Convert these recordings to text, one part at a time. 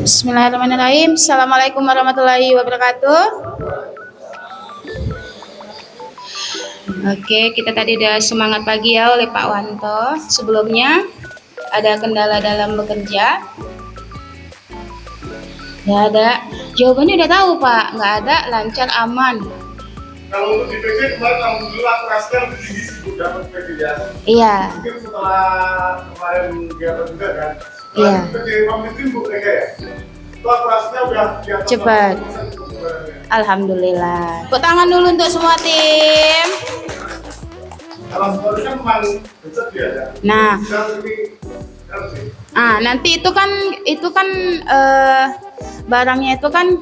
Bismillahirrahmanirrahim. Assalamualaikum warahmatullahi wabarakatuh. Oke, kita tadi udah semangat pagi ya oleh Pak Wanto. Sebelumnya ada kendala dalam bekerja? Nggak ada. Jawabannya udah tahu Pak, nggak ada, lancar, aman. Kalau untuk di PC kemarin alhamdulillah kerasnya lebih tinggi sih Bu dapat PC ya. Iya. Mungkin setelah kemarin kegiatan juga kan. Iya. PC pamitin Bu Eka ya. Setelah kerasnya udah di atas Cepat. 80% Alhamdulillah. Tepuk tangan dulu untuk semua tim. kalau seperti kan memang besar dia ya. Nah. Ini Nanti itu kan barangnya itu kan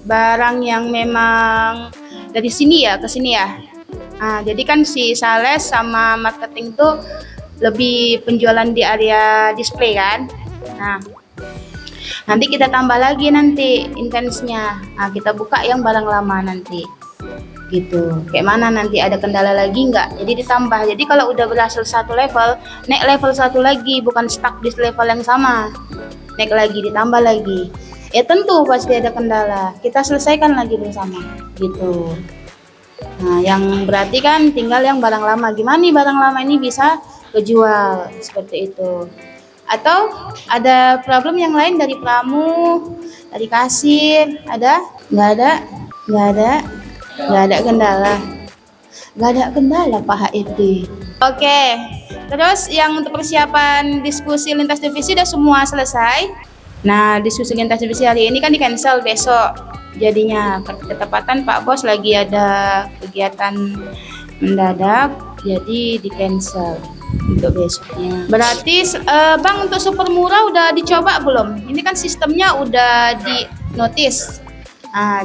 barang yang memang dari sini ya ke sini ya. Jadi kan si sales sama marketing tuh lebih penjualan di area display kan. Nah, nanti kita tambah lagi nanti intensnya. Kita buka yang barang lama nanti. Gitu. Kayak mana nanti ada kendala lagi nggak? Jadi ditambah. Jadi kalau udah berhasil satu level, naik level satu lagi, bukan stuck di level yang sama. Naik lagi, ditambah lagi. Ya tentu pasti ada kendala. Kita selesaikan lagi bersama. Gitu. Nah, yang berarti kan tinggal yang barang lama. Gimana nih barang lama ini bisa kejual seperti itu? Atau ada problem yang lain dari pramu, dari kasir? Ada? Nggak ada? Nggak ada? Nggak ada kendala. Nggak ada kendala Pak HRD. Oke. Terus yang untuk persiapan diskusi lintas divisi udah semua selesai. Nah, diskusi lintas divisi hari ini kan di cancel besok. Jadinya ketepatan Pak Bos lagi ada kegiatan mendadak, jadi di cancel untuk besoknya. Berarti Bang, untuk super murah udah dicoba belum? Ini kan sistemnya udah di notice.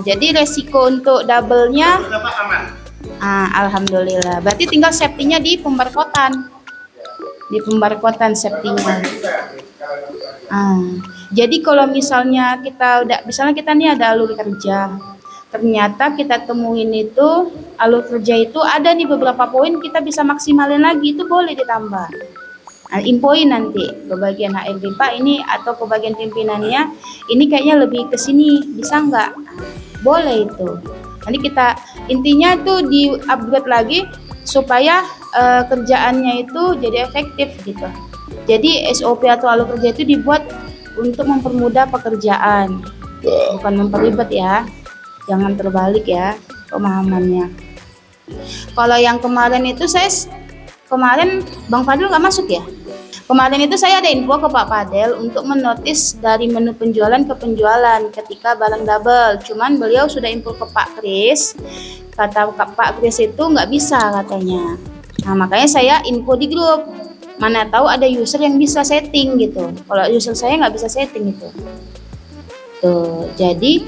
Jadi resiko untuk double-nya aman. alhamdulillah. Berarti tinggal safety-nya di pembarkotan. Di pembarkotan safety-nya. Jadi kalau misalnya kita nih ada alur kerja, ternyata kita temuin itu alur kerja itu ada nih beberapa poin kita bisa maksimalin lagi, itu boleh ditambah. Infoin nanti ke bagian HRD Pak ini atau ke bagian pimpinannya, ini kayaknya lebih ke sini, bisa nggak? Boleh itu. Nanti kita intinya tuh di upgrade lagi supaya kerjaannya itu jadi efektif gitu. Jadi SOP atau alur kerja itu dibuat untuk mempermudah pekerjaan, bukan memperlibat ya. Jangan terbalik ya pemahamannya. Kalau yang kemarin itu kemarin Bang Fadil nggak masuk ya. Kemarin itu saya ada info ke Pak Fadel untuk menotis dari menu penjualan ke penjualan ketika barang double. Cuman beliau sudah info ke Pak Kris. Kata Pak Kris itu nggak bisa katanya. Nah, makanya saya info di grup. Mana tahu ada user yang bisa setting gitu. Kalau user saya nggak bisa setting itu. Tuh, jadi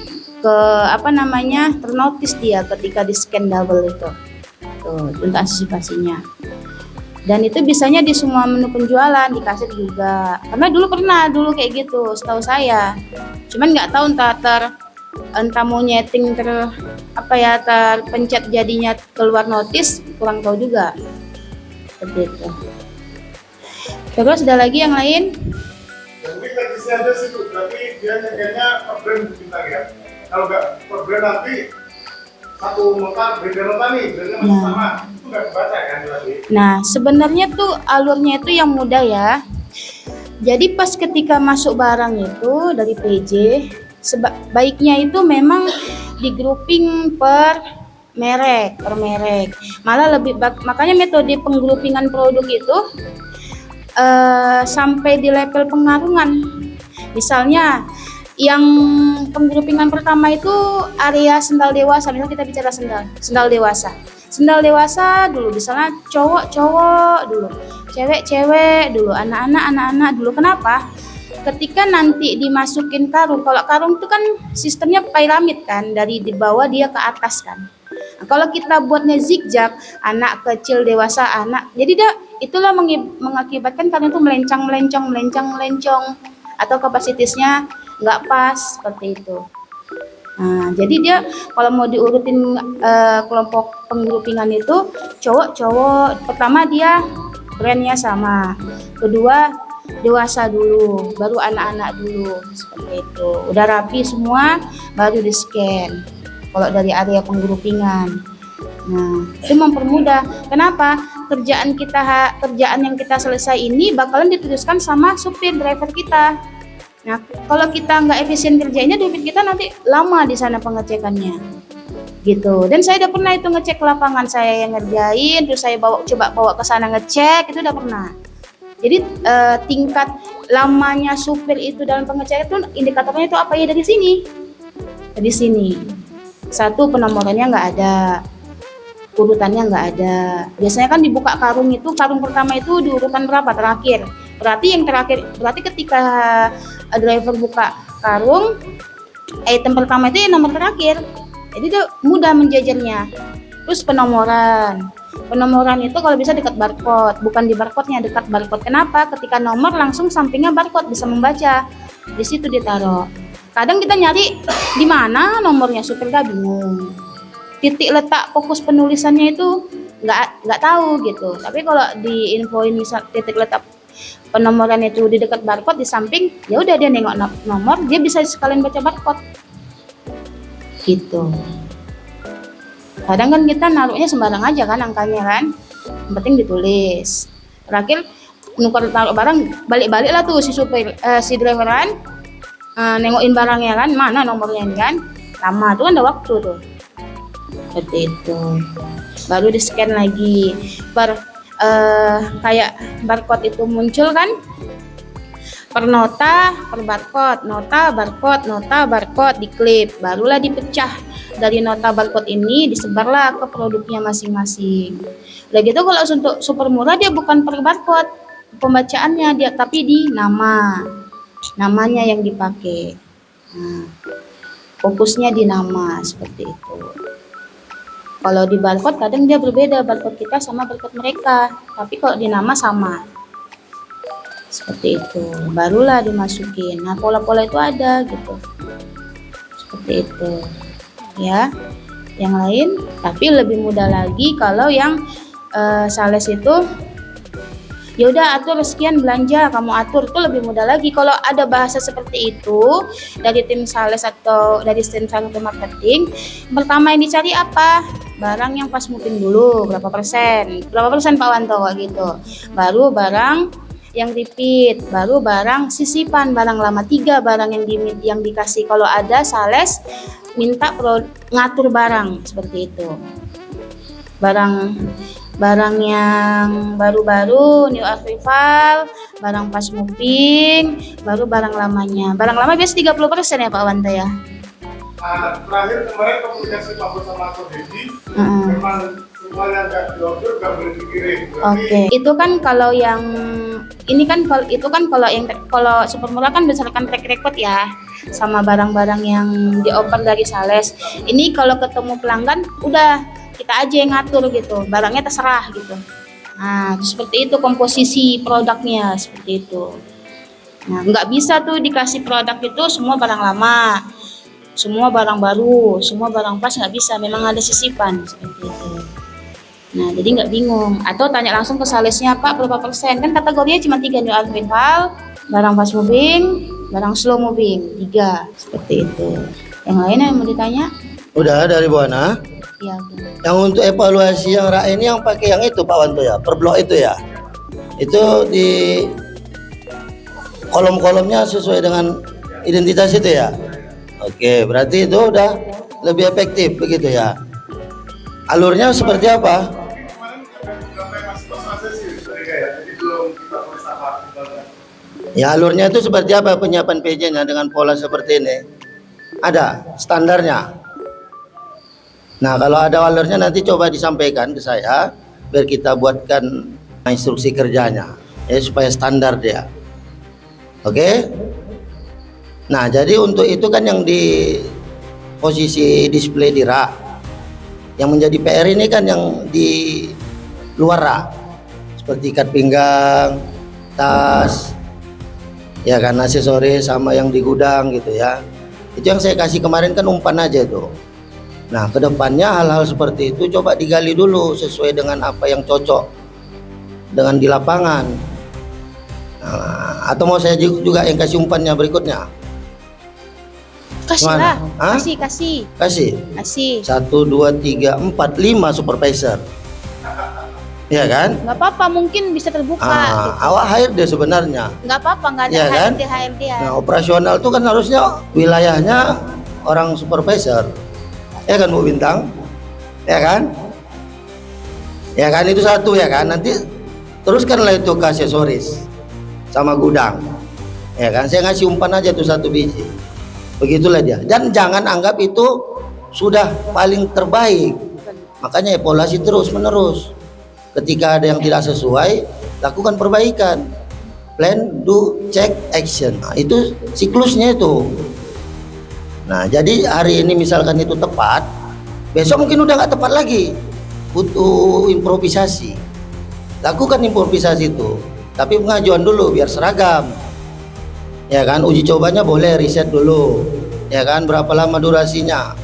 ternotis dia ketika di scan double itu. Tuh, untuk antisipasinya. Dan itu bisanya di semua menu penjualan, di kasir juga. Karena dulu kayak gitu, setahu saya. Cuman nggak tahu entah mau nyeting terpencet jadinya keluar notis, kurang tahu juga. Seperti itu. Terus ada lagi yang lain? Mungkin teknisnya aja sih Bu, berarti dia nyeganya per brand bintang ya. Kalau nggak per brand nanti satu nota beda nota nih, brandnya masih sama, itu nggak kebaca kan berarti? Nah, sebenarnya tuh alurnya itu yang mudah ya. Jadi pas ketika masuk barang itu dari PJ, sebaiknya itu memang di grouping per merek. Malah makanya metode penggroupingan produk itu sampai di level pengarungan. Misalnya yang penggroupingan pertama itu area sendal dewasa. Misalnya kita bicara sendal dewasa. Sendal dewasa dulu, misalnya cowok dulu, cewek dulu, anak-anak dulu. Kenapa? Ketika nanti dimasukin karung, kalau karung itu kan sistemnya piramid kan, dari di bawah dia ke atas kan. Nah, kalau kita buatnya zigzag, anak kecil, dewasa, anak, jadi itulah mengakibatkan karung itu melencong, atau kapasitasnya nggak pas seperti itu. Nah, jadi dia kalau mau diurutin kelompok penggroupingan itu cowok, pertama dia brandnya sama, kedua dewasa dulu, baru anak-anak dulu, seperti itu. Udah rapi semua, baru di scan. Kalau dari area penggrupingan, nah itu mempermudah. Kenapa? Kerjaan yang kita selesai ini bakalan diteruskan sama supir driver kita. Nah, kalau kita nggak efisien kerjanya, duit kita nanti lama di sana pengecekannya, gitu. Dan saya udah pernah itu ngecek lapangan, saya yang ngerjain, terus saya coba bawa ke sana ngecek, itu udah pernah. Jadi tingkat lamanya supir itu dalam pengecekan itu indikatornya itu apa ya, dari sini. Dari sini. Satu, penomorannya nggak ada, urutannya nggak ada. Biasanya kan dibuka karung itu, karung pertama itu di urutan berapa? Terakhir. Berarti ketika driver buka karung, item pertama itu yang nomor terakhir. Jadi dia mudah menjajarnya. Terus penomoran itu kalau bisa dekat barcode, bukan di barcode-nya, dekat barcode. Kenapa? Ketika nomor langsung sampingnya barcode, bisa membaca. Di situ ditaruh. Kadang kita nyari di mana nomornya, supir gak bingung. Titik letak fokus penulisannya itu nggak tahu gitu. Tapi kalau diinfoin misal titik letak penomoran itu di dekat barcode di samping, ya udah dia nengok nomor, dia bisa sekalian baca barcode. Gitu. Kadang kan kita naruhnya sembarang aja kan angkanya kan, yang penting ditulis. Terakhir nukar taruh barang, balik-balik lah tuh si supir si driver kan, nengokin barangnya kan, mana nomornya ini kan, lama tuh kan ada waktu tuh. Seperti itu. Baru di scan lagi, kayak barcode itu muncul kan, per nota, per barcode, nota, barcode, diklip, barulah dipecah dari nota barcode ini, disebarlah ke produknya masing-masing. Udah gitu kalau untuk super murah dia bukan per barcode pembacaannya dia, tapi di namanya yang dipakai. Nah, fokusnya di nama, seperti itu. Kalau di barcode kadang dia berbeda, barcode kita sama barcode mereka, tapi kalau di nama sama. Seperti itu, barulah dimasukin. Nah, pola-pola itu ada gitu. Seperti itu. Ya. Yang lain, tapi lebih mudah lagi kalau yang sales itu ya udah atur sekian belanja, kamu atur, itu lebih mudah lagi. Kalau ada bahasa seperti itu dari tim sales atau dari tim sales marketing, pertama yang dicari apa? Barang yang pas moving dulu, berapa persen Pak Wanto gitu. Baru barang yang repeat, baru barang sisipan, barang lama. 3 barang yang dikasih. Kalau ada sales minta ngatur barang seperti itu. Barang yang baru-baru, new arrival, barang pas moving, baru barang lamanya. Barang lama biasa 30% ya Pak Wanta ya. Terakhir kemarin komunikasi Pak Bos sama Ko Dedi, memang semuanya nggak diorder, nggak boleh dikirim. Oke. Itu kan kalau yang ini kan itu kan kalau super murah kan berdasarkan track record ya, sama barang-barang yang dioper dari sales. Ini kalau ketemu pelanggan udah kita aja yang ngatur gitu, barangnya terserah gitu. Nah, seperti itu komposisi produknya, seperti itu. Nah, nggak bisa tuh dikasih produk itu semua barang lama, semua barang baru, semua barang pas, nggak bisa. Memang ada sisipan seperti itu. Nah, jadi nggak bingung. Atau tanya langsung ke salesnya, Pak berapa persen? Kan kategorinya cuma 3, new arrival, barang pas moving, barang slow moving, 3, seperti itu. Yang lain yang mau ditanya? Udah dari Bu Ana. Ya, udah. Yang untuk evaluasi yang ini yang pakai yang itu Pak Wanto ya, per blok itu ya. Itu di kolom-kolomnya sesuai dengan identitas itu ya. Oke, berarti itu udah lebih efektif begitu ya. Alurnya seperti apa? Kemarin sampai masih kos sih mereka ya, jadi belum kita tulis apa. Ya alurnya itu seperti apa penyiapan PJ-nya dengan pola seperti ini? Ada standarnya. Nah kalau ada alurnya nanti coba disampaikan ke saya biar kita buatkan instruksi kerjanya ya supaya standar dia. Oke? Nah jadi untuk itu kan yang di posisi display di rak, yang menjadi PR ini kan yang di luar rak seperti ikat pinggang, tas, ya kan aksesoris sama yang di gudang gitu ya. Itu yang saya kasih kemarin kan umpan aja itu. Nah kedepannya hal-hal seperti itu coba digali dulu sesuai dengan apa yang cocok dengan di lapangan. Nah, atau mau saya juga yang kasih umpannya berikutnya? Kasih Gimana? lah. Hah? Kasih. Kasih 1, 2, 3, 4, 5 supervisor. Ya kan? Nggak apa-apa, mungkin bisa terbuka. Gitu. Awak HRD sebenarnya. Nggak apa-apa, nggak ada Iya kan? HRD ya. Nah, operasional itu kan harusnya wilayahnya orang supervisor. Ya kan Bu Bintang? Ya kan? Ya kan, itu satu ya kan. Nanti teruskanlah itu ke aksesoris sama gudang. Ya kan, saya ngasih umpan aja tuh 1 biji. Begitulah dia. Dan jangan anggap itu sudah paling terbaik. Makanya evaluasi terus menerus. Ketika ada yang tidak sesuai, lakukan perbaikan. Plan, do, check, action. Nah, itu siklusnya itu. Nah, jadi hari ini misalkan itu tepat, besok mungkin udah nggak tepat lagi. Butuh improvisasi. Lakukan improvisasi itu. Tapi pengajuan dulu biar seragam. Ya kan, uji cobanya boleh riset dulu. Ya kan, berapa lama durasinya.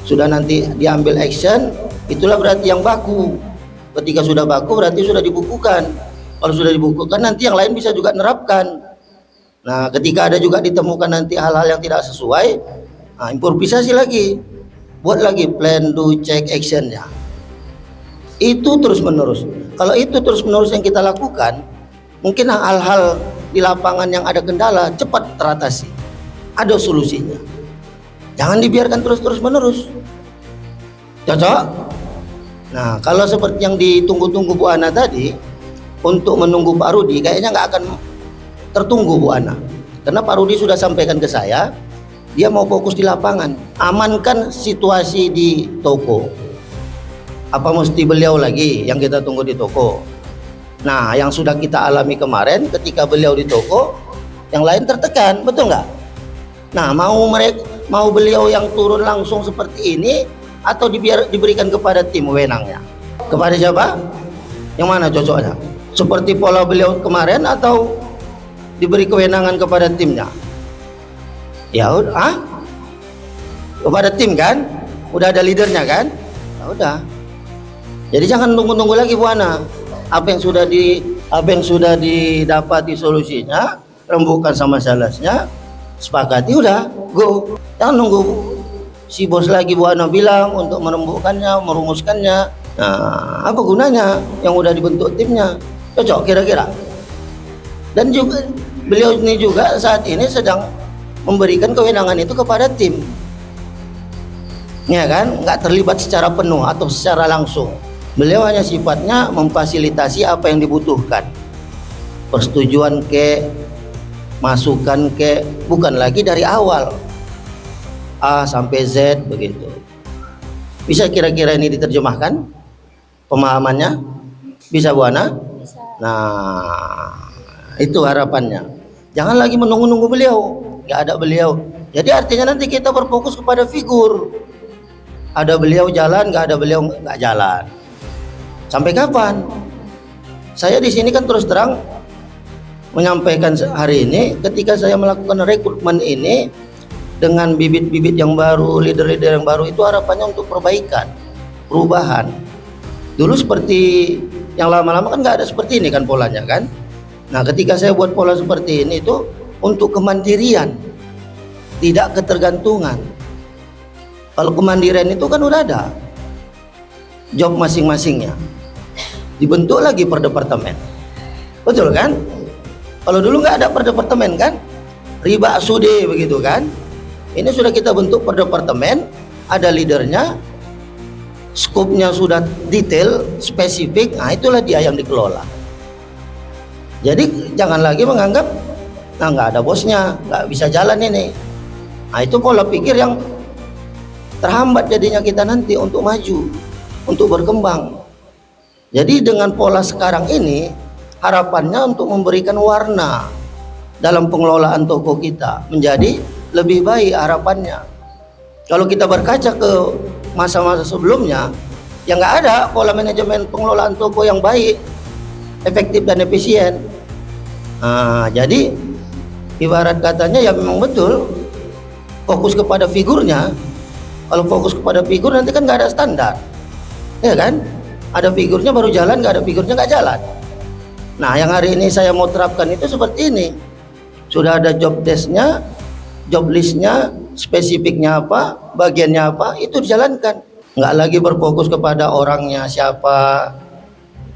Sudah nanti diambil action, itulah berarti yang baku. Ketika sudah baku berarti sudah dibukukan. Kalau sudah dibukukan nanti yang lain bisa juga nerapkan. Nah, ketika ada juga ditemukan nanti hal-hal yang tidak sesuai, nah, improvisasi lagi. Buat lagi plan, do, check, actionnya. Itu terus menerus. Kalau itu terus menerus yang kita lakukan, mungkin hal-hal di lapangan yang ada kendala cepat teratasi. Ada solusinya. Jangan dibiarkan terus menerus. Cocok? Nah, kalau seperti yang ditunggu-tunggu Bu Ana tadi, untuk menunggu Pak Rudi, kayaknya nggak akan tertunggu Bu Ana. Karena Pak Rudi sudah sampaikan ke saya, dia mau fokus di lapangan, amankan situasi di toko. Apa mesti beliau lagi yang kita tunggu di toko? Nah, yang sudah kita alami kemarin ketika beliau di toko, yang lain tertekan, betul nggak? Nah, mau beliau yang turun langsung seperti ini, atau diberikan kepada tim wenangnya? Kepada siapa? Yang mana cocoknya? Seperti pola beliau kemarin atau diberi kewenangan kepada timnya? Ya udah, kepada tim kan? Udah ada leadernya kan? Ya udah. Jadi jangan tunggu-tunggu lagi Bu Ana. Apa yang sudah didapati solusinya, rembukan sama salesnya, sepakati udah, go. Jangan nunggu si bos lagi Bu Ana bilang untuk merembukkannya, merumuskannya. Nah, apa gunanya yang udah dibentuk timnya? Cocok kira-kira. Dan juga beliau ini juga saat ini sedang memberikan kewenangan itu kepada tim. Ya kan? Nggak terlibat secara penuh atau secara langsung. Beliau hanya sifatnya memfasilitasi apa yang dibutuhkan. Persetujuan masukan bukan lagi dari awal. A sampai Z begitu. Bisa kira-kira ini diterjemahkan pemahamannya? Bisa Bu Ana? Bisa. Nah, itu harapannya. Jangan lagi menunggu-nunggu beliau, nggak ada beliau. Jadi artinya nanti kita berfokus kepada figur. Ada beliau jalan, nggak ada beliau nggak jalan. Sampai kapan? Saya di sini kan terus terang menyampaikan hari ini ketika saya melakukan rekrutmen ini. Dengan bibit-bibit yang baru, leader-leader yang baru, itu harapannya untuk perbaikan, perubahan. Dulu seperti yang lama-lama kan nggak ada seperti ini kan polanya kan. Nah, ketika saya buat pola seperti ini itu untuk kemandirian, tidak ketergantungan. Kalau kemandirian itu kan udah ada job masing-masingnya, dibentuk lagi per departemen, betul kan? Kalau dulu nggak ada per departemen kan, riba sude begitu kan. Ini sudah kita bentuk per departemen, ada leadernya, skopnya sudah detail, spesifik. Nah, itulah dia yang dikelola. Jadi jangan lagi menganggap, nah nggak ada bosnya, nggak bisa jalan ini. Nah, itu pola pikir yang terhambat jadinya kita nanti untuk maju, untuk berkembang. Jadi dengan pola sekarang ini, harapannya untuk memberikan warna dalam pengelolaan toko kita menjadi lebih baik harapannya. Kalau kita berkaca ke masa-masa sebelumnya, ya nggak ada pola manajemen pengelolaan toko yang baik, efektif dan efisien. Nah, jadi ibarat katanya ya memang betul fokus kepada figurnya. Kalau fokus kepada figur nanti kan nggak ada standar, ya kan? Ada figurnya baru jalan, nggak ada figurnya nggak jalan. Nah, yang hari ini saya mau terapkan itu seperti ini. Sudah ada job desk-nya, job list-nya, spesifiknya apa, bagiannya apa, itu dijalankan. Nggak lagi berfokus kepada orangnya siapa,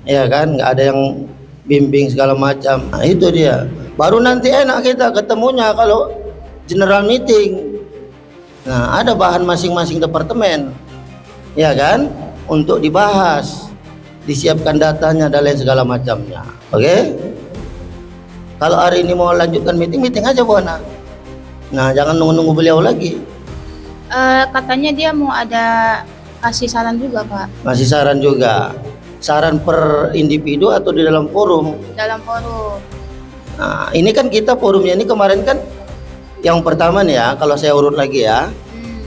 ya kan? Nggak ada yang bimbing segala macam. Nah, itu dia. Baru nanti enak kita ketemunya kalau general meeting. Nah, ada bahan masing-masing departemen, ya kan? Untuk dibahas, disiapkan datanya dan lain segala macamnya. Oke? Kalau hari ini mau lanjutkan meeting aja Bu Ana. Nah, jangan nunggu-nunggu beliau lagi. Katanya dia mau ada kasih saran juga Pak, Masih saran juga. Saran per individu atau di dalam forum. dalam forum. Nah, ini kan kita forumnya ini kemarin kan yang pertama nih ya, kalau saya urut lagi ya,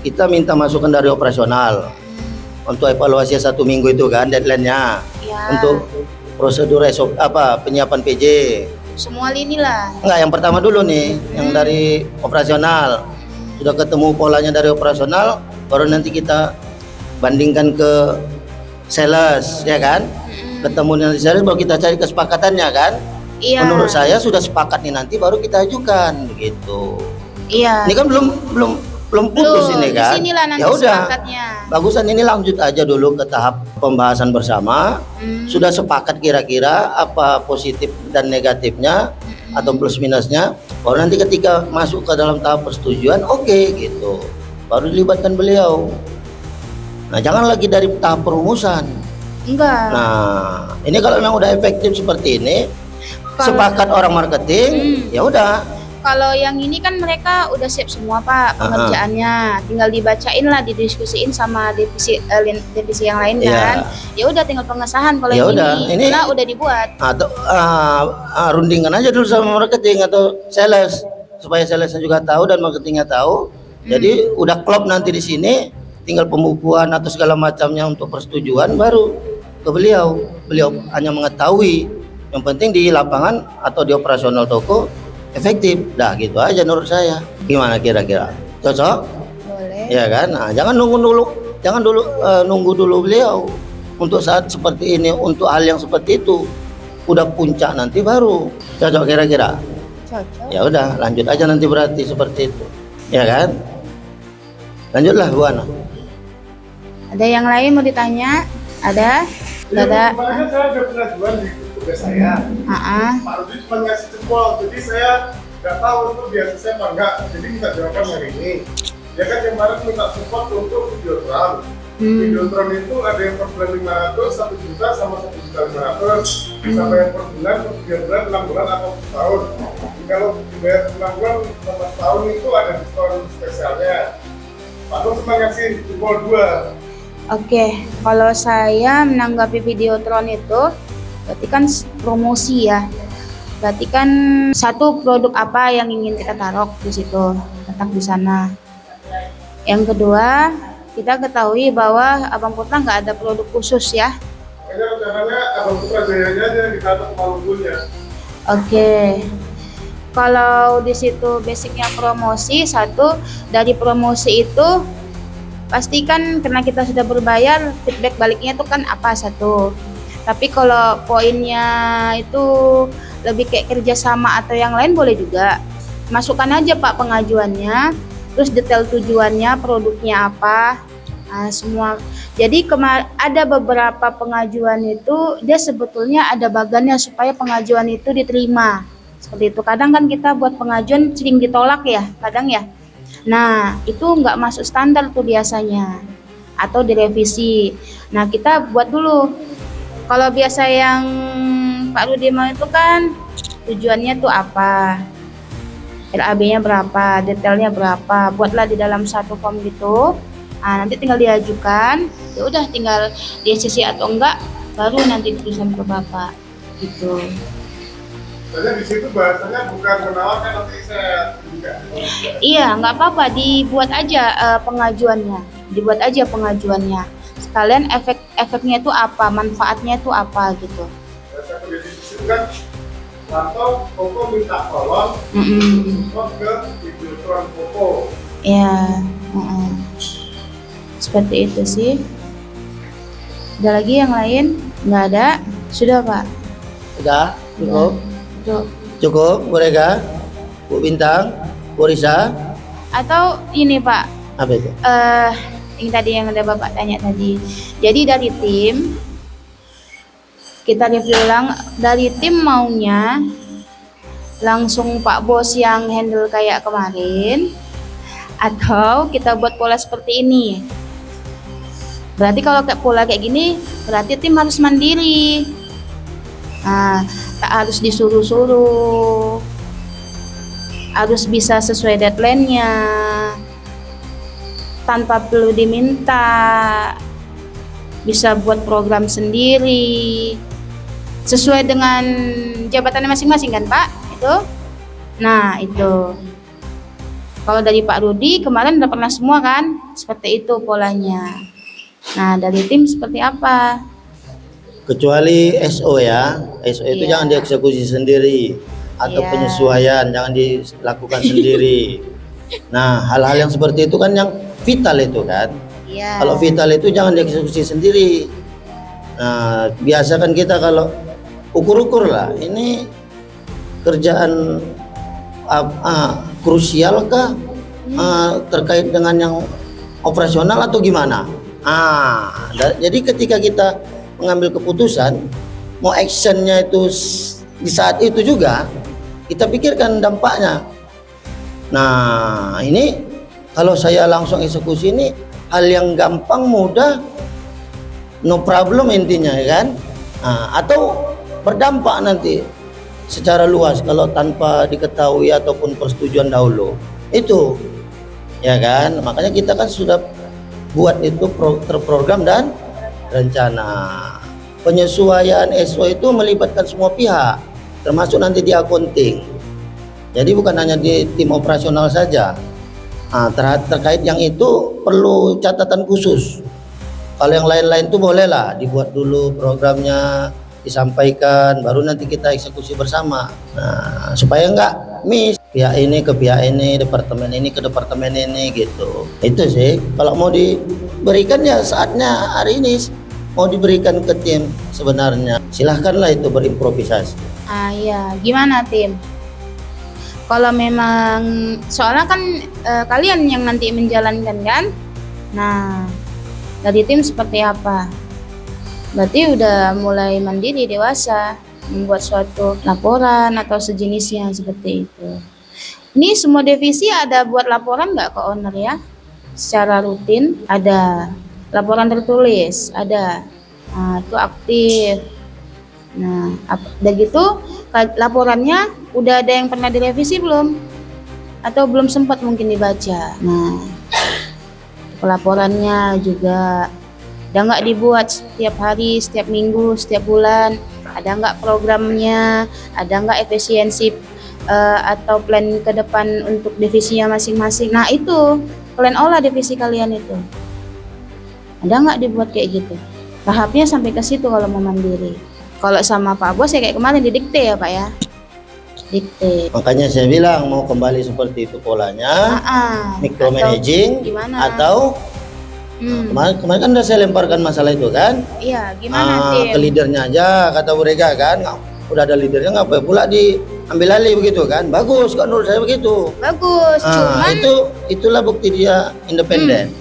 kita minta masukan dari operasional untuk evaluasi 1 minggu itu kan deadline-nya. Ya, Untuk prosedur penyiapan PJ. semua lini lah. Enggak, yang pertama dulu nih, yang dari operasional. Sudah ketemu polanya dari operasional, baru nanti kita bandingkan ke sales, ya kan? Ketemu dengan sales baru kita cari kesepakatannya kan? Iya. Menurut saya sudah sepakat nih nanti baru kita ajukan begitu. Iya. Ini kan belum putus Belum, ini kan? disinilah nanti Ya udah. sepakatnya. Bagusan ini lanjut aja dulu ke tahap pembahasan bersama. Sudah sepakat kira-kira apa positif dan negatifnya atau plus minusnya. Baru nanti ketika masuk ke dalam tahap persetujuan, oke gitu. Baru dilibatkan beliau. Nah, jangan lagi dari tahap perumusan. Enggak. Nah, ini kalau memang udah efektif seperti ini, Kalau- sepakat orang marketing, ya udah. Kalau yang ini kan mereka udah siap semua Pak pengerjaannya, tinggal dibacain lah, didiskusiin sama divisi yang lain Iya. kan. Ya udah tinggal pengesahan kalau Ya yang udah, ini, ini- lah udah dibuat. Atau rundingan aja dulu sama marketing atau sales supaya salesnya juga tahu dan marketingnya tahu. Jadi udah klop nanti di sini, tinggal pembukuan atau segala macamnya untuk persetujuan baru ke beliau. Beliau hanya mengetahui, yang penting di lapangan atau di operasional toko efektif. Dah gitu aja menurut saya. Gimana kira-kira? Cocok? Boleh. Ya kan? Nah, jangan nunggu dulu beliau untuk saat seperti ini, untuk hal yang seperti itu. Udah puncak nanti baru. Cocok kira-kira? Cocok. Ya udah, lanjut aja nanti berarti seperti itu. Ya kan? Lanjutlah Bu Ana. Ada yang lain mau ditanya? Ada? Nggak ada? Kemarin saya ada pengajuan di tugas saya. Pak Rudi cuma ngasih jempol, jadi saya nggak tahu itu biasa saya apa enggak. Jadi minta jawaban hari ini. Dia kan yang kemarin minta support untuk Videotron. Videotron itu ada yang per bulan 500, 1 juta sama 1.500.000. Sama yang per bulan, per 3 bulan, 6 bulan atau setahun. Kalau dibayar 6 bulan sama setahun itu ada diskon spesialnya. Pak Rudi cuma ngasih jempol 2. Oke, kalau saya menanggapi Videotron itu, berarti kan promosi ya. Berarti kan satu produk apa yang ingin kita taruh di situ, letak di sana. Yang kedua, kita ketahui bahwa Abang Putra nggak ada produk khusus ya. Makanya rencananya Abang Putra Jayanya aja yang ditaruh Malukunya. Oke. Kalau di situ basicnya promosi, satu dari promosi itu pastikan karena kita sudah berbayar, feedback baliknya itu kan apa satu. Tapi kalau poinnya itu lebih kayak kerjasama atau yang lain boleh juga. Masukkan aja Pak pengajuannya, terus detail tujuannya, produknya apa, semua. Jadi ada beberapa pengajuan itu dia sebetulnya ada bagannya supaya pengajuan itu diterima. Seperti itu. Kadang kan kita buat pengajuan sering ditolak ya, kadang ya. Nah, itu nggak masuk standar tuh biasanya, atau direvisi. Nah, kita buat dulu. Kalau biasa yang Pak Rudi mau itu kan tujuannya tuh apa, RAB-nya berapa, detailnya berapa, buatlah di dalam satu form gitu. Nah, nanti tinggal diajukan, ya udah tinggal DCC atau enggak, baru nanti tulisan ke Bapak gitu. Soalnya di situ bahasanya bukan menawarkan, nanti saya juga. Iya, nggak apa-apa, dibuat aja pengajuannya, dibuat aja pengajuannya. Sekalian efeknya itu apa, manfaatnya itu apa gitu. Bahasa di situ kan, atau Koko minta tolong support ke Videotron Koko. Ya, seperti itu sih. Ada lagi yang lain? Nggak ada? Sudah Pak? Udah? Cukup? Tuh. Cukup, Bu Rega, Bu Bintang, Bu Risa. Atau ini Pak, Apa itu? yang tadi yang ada Bapak tanya tadi. Jadi dari tim kita review ulang, dari tim maunya langsung Pak Bos yang handle kayak kemarin, atau kita buat pola seperti ini. Berarti kalau kayak pola kayak gini, berarti tim harus mandiri. Nah, tak harus disuruh-suruh, harus bisa sesuai deadline-nya, tanpa perlu diminta, bisa buat program sendiri, sesuai dengan jabatannya masing-masing kan Pak? Itu. Nah itu. Kalau dari Pak Rudi kemarin udah pernah semua kan? Seperti itu polanya. Nah dari tim seperti apa? Kecuali SO ya, SO itu Iya. jangan dieksekusi sendiri atau Iya. penyesuaian jangan dilakukan sendiri. Nah, hal-hal yang seperti itu kan yang vital itu kan. Iya. Kalau vital itu jangan dieksekusi sendiri. Nah, biasa kan kita kalau ukur-ukur lah, ini kerjaan krusial kah terkait dengan yang operasional atau gimana? Jadi ketika kita mengambil keputusan mau actionnya itu di saat itu juga kita pikirkan dampaknya. Nah ini kalau saya langsung eksekusi ini hal yang gampang, mudah, no problem intinya ya kan. Atau berdampak nanti secara luas kalau tanpa diketahui ataupun persetujuan dahulu itu ya kan. Makanya kita kan sudah buat itu terprogram dan rencana. Penyesuaian SO itu melibatkan semua pihak, termasuk nanti di accounting. Jadi bukan hanya di tim operasional saja. Terkait yang itu perlu catatan khusus. Kalau yang lain-lain itu bolehlah dibuat dulu programnya, disampaikan, baru nanti kita eksekusi bersama. Nah, supaya enggak miss pihak ini ke pihak ini, departemen ini ke departemen ini gitu. Itu sih. Kalau mau diberikan ya saatnya hari ini mau diberikan ke tim sebenarnya. Silahkanlah itu berimprovisasi. Iya, gimana tim? Kalau memang soalnya kan kalian yang nanti menjalankan kan. Nah, dari tim seperti apa? Berarti udah mulai mandiri, dewasa, membuat suatu laporan atau sejenisnya seperti itu. Ini semua divisi ada buat laporan nggak ke owner ya? Secara rutin ada. Laporan tertulis ada. Nah, itu aktif. Nah, udah gitu laporannya udah ada yang pernah direvisi belum? Atau belum sempat mungkin dibaca. Nah, laporannya juga ada nggak dibuat setiap hari, setiap minggu, setiap bulan? Ada nggak programnya? Ada nggak efisiensi atau plan ke depan untuk divisinya masing-masing? Nah itu kalian olah divisi kalian itu. Ada nggak dibuat kayak gitu? Tahapnya sampai ke situ kalau mau mandiri. Kalau sama Pak Bos ya kayak kemarin didikte ya Pak ya. Dikte. Makanya saya bilang mau kembali seperti itu polanya, micromanaging atau kemarin kan udah saya lemparkan masalah itu kan. Iya, gimana tim? Ke leadernya aja kata Bu Rega kan, udah ada leadernya ngapain pula diambil alih begitu kan. Bagus kan menurut saya begitu. Bagus, cuman itulah bukti dia independen.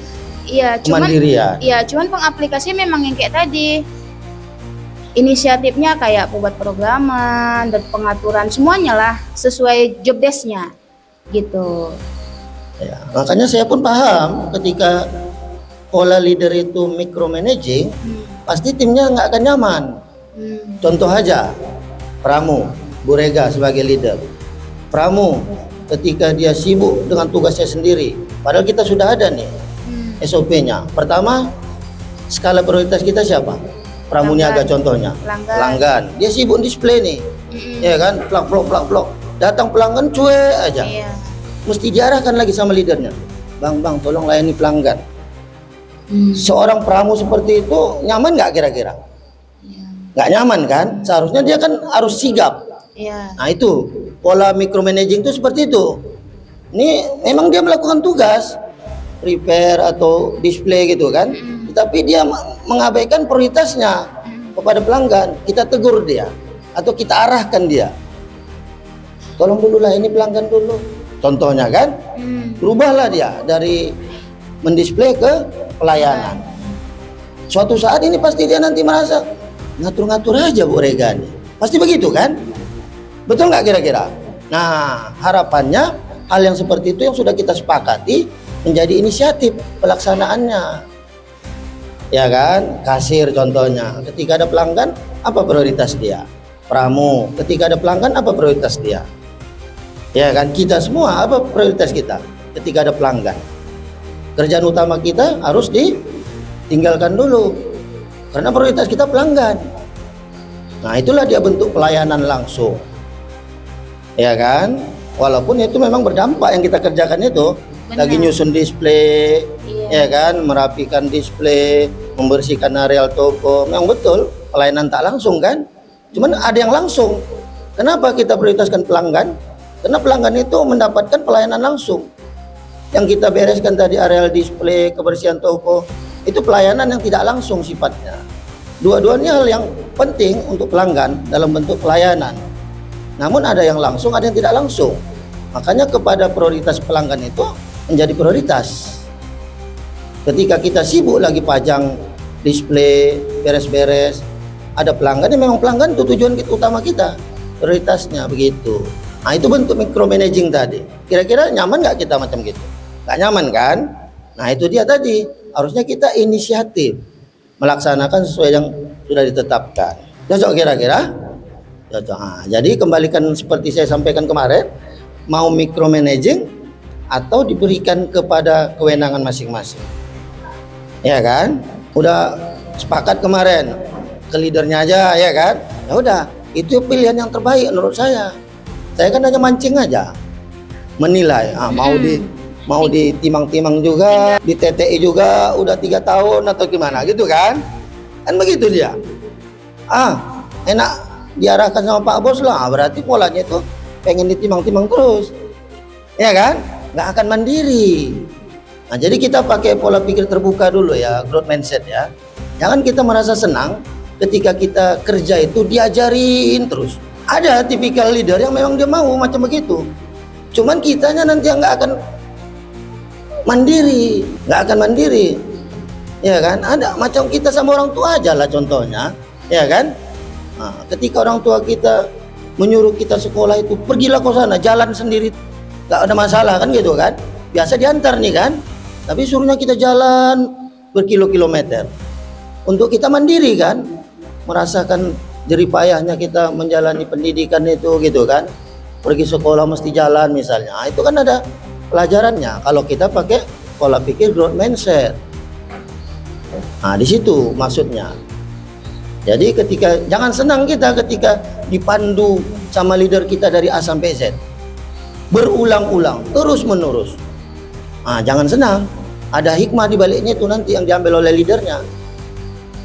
Iya, cuman kemandirian. Iya, cuman pengaplikasinya memang yang kayak tadi. Inisiatifnya kayak buat programan dan pengaturan semuanya lah sesuai job desk-nya gitu. Ya, makanya saya pun paham ketika pola leader itu micromanaging, pasti timnya nggak akan nyaman. Contoh aja, Pramu, Bu Rega sebagai leader. Pramu ketika dia sibuk dengan tugasnya sendiri, padahal kita sudah ada nih SOP-nya. Pertama, skala prioritas kita siapa? Pramuniaga contohnya. Pelanggan. Dia sibuk display nih. Ya kan? Plak-plok. Datang pelanggan cuek aja. Iya. Mesti diarahkan lagi sama leadernya. Bang, tolong layani pelanggan. Seorang pramu seperti itu nyaman nggak kira-kira? Nggak nyaman kan? Seharusnya dia kan harus sigap. Iya. Nah itu pola micromanaging itu seperti itu. Ini memang dia melakukan tugas prepare atau display gitu kan, tapi dia mengabaikan prioritasnya kepada pelanggan. Kita tegur dia. atau kita arahkan dia. Tolong dulu lah, ini pelanggan dulu. Contohnya kan, berubahlah dia dari mendisplay ke pelayanan. Suatu saat ini pasti dia nanti merasa ngatur-ngatur aja Bu Rega nih. Pasti begitu kan? Betul nggak kira-kira? Nah, harapannya hal yang seperti itu yang sudah kita sepakati menjadi inisiatif pelaksanaannya. Ya kan? Kasir contohnya. Ketika ada pelanggan, apa prioritas dia? Pramu. Ketika ada pelanggan, apa prioritas dia? Ya kan? Kita semua, apa prioritas kita ketika ada pelanggan? Kerjaan utama kita harus ditinggalkan dulu. Karena prioritas kita pelanggan. Nah, itulah dia bentuk pelayanan langsung. Ya kan, walaupun itu memang berdampak yang kita kerjakan itu. Benar. Lagi nyusun display, Iya. ya kan, merapikan display, membersihkan areal toko, memang betul pelayanan tak langsung kan. Cuman ada yang langsung. Kenapa kita prioritaskan pelanggan? Karena pelanggan itu mendapatkan pelayanan langsung. Yang kita bereskan tadi areal display, kebersihan toko, itu pelayanan yang tidak langsung sifatnya. Dua-duanya hal yang penting untuk pelanggan dalam bentuk pelayanan. Namun ada yang langsung, ada yang tidak langsung. Makanya kepada prioritas pelanggan itu menjadi prioritas. Ketika kita sibuk lagi pajang display, beres-beres, ada pelanggan yang memang pelanggan itu tujuan utama kita, prioritasnya begitu. Nah, itu bentuk micromanaging tadi. Kira-kira nyaman nggak kita macam gitu? Nggak nyaman kan? Nah, itu dia tadi. Harusnya kita inisiatif melaksanakan sesuai yang sudah ditetapkan. Cocok kira-kira? Cocok. Nah, jadi kembalikan seperti saya sampaikan kemarin, mau micromanaging atau diberikan kepada kewenangan masing-masing. Ya kan? Udah sepakat kemarin ke leadernya aja, ya kan? Ya udah, itu pilihan yang terbaik menurut saya. Saya kan hanya mancing aja, menilai. Mau ditimang-timang juga, di TTI juga udah 3 tahun atau gimana gitu kan? Kan begitu dia. Enak diarahkan sama Pak Bos lah, berarti polanya itu pengen ditimang-timang terus, ya kan? Nggak akan mandiri. Nah, jadi kita pakai pola pikir terbuka dulu ya, growth mindset ya. Jangan kita merasa senang ketika kita kerja itu diajarin terus. Ada tipikal leader yang memang dia mau macam begitu. Cuman kitanya nanti yang nggak akan mandiri, ya kan? Ada macam kita sama orang tua aja lah contohnya, ya kan? Nah, ketika orang tua kita menyuruh kita sekolah itu pergilah ke sana, jalan sendiri, nggak ada masalah kan gitu kan? Biasa diantar nih kan? Tapi suruhnya kita jalan berkilo-kilometer untuk kita mandiri kan, merasakan jerih payahnya kita menjalani pendidikan itu gitu kan? Pergi sekolah mesti jalan misalnya, nah, itu kan ada pelajarannya. Kalau kita pakai pola pikir growth mindset, nah di situ maksudnya. Jadi jangan senang kita ketika dipandu sama leader kita dari A sampai Z berulang-ulang, terus menerus. Nah, jangan senang. Ada hikmah di baliknya itu nanti yang diambil oleh leadernya.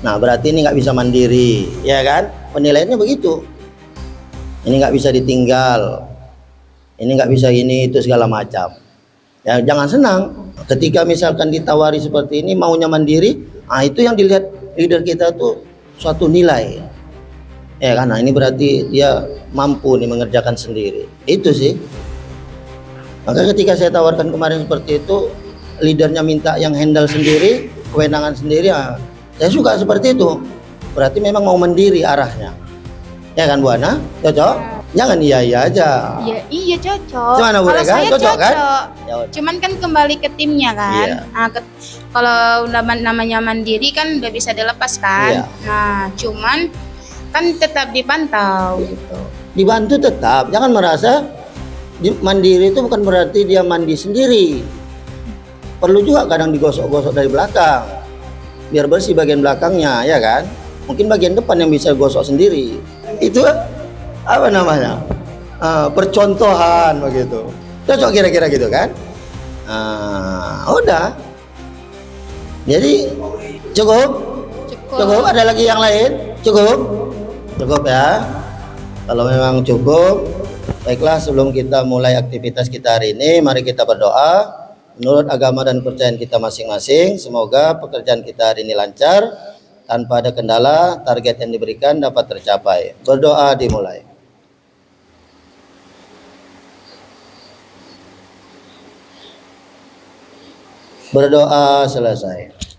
Nah, berarti ini nggak bisa mandiri, ya kan? Penilaiannya begitu. Ini nggak bisa ditinggal. Ini nggak bisa ini itu segala macam. Ya, jangan senang. Ketika misalkan ditawari seperti ini maunya mandiri, nah itu yang dilihat leader kita tuh suatu nilai, ya karena ini berarti dia mampu nih mengerjakan sendiri. Itu sih. Maka ketika saya tawarkan kemarin seperti itu, leadernya minta yang handle sendiri, kewenangan sendiri, ya, saya suka seperti itu. Berarti memang mau mandiri arahnya, ya kan Bu Ana? Cocok? Jangan iya aja. Iya cocok. Gimana, Bu Kalau Rega? saya Cocok, kan? Ya udah. Cuman kan kembali ke timnya kan. Iya. Nah, kalau namanya mandiri kan udah bisa dilepas kan. Iya. Nah, cuman kan tetap dipantau gitu. Dibantu tetap, jangan merasa mandiri itu bukan berarti dia mandi sendiri. Perlu juga kadang digosok-gosok dari belakang, biar bersih bagian belakangnya, ya kan? Mungkin bagian depan yang bisa gosok sendiri. Itu apa namanya? Percontohan begitu. Cocok kira-kira gitu kan? Udah. Jadi cukup? Cukup. Ada lagi yang lain? Cukup? Cukup ya. Kalau memang cukup, baiklah sebelum kita mulai aktivitas kita hari ini, mari kita berdoa menurut agama dan kepercayaan kita masing-masing. Semoga pekerjaan kita hari ini lancar, tanpa ada kendala, target yang diberikan dapat tercapai. Berdoa dimulai. Berdoa selesai.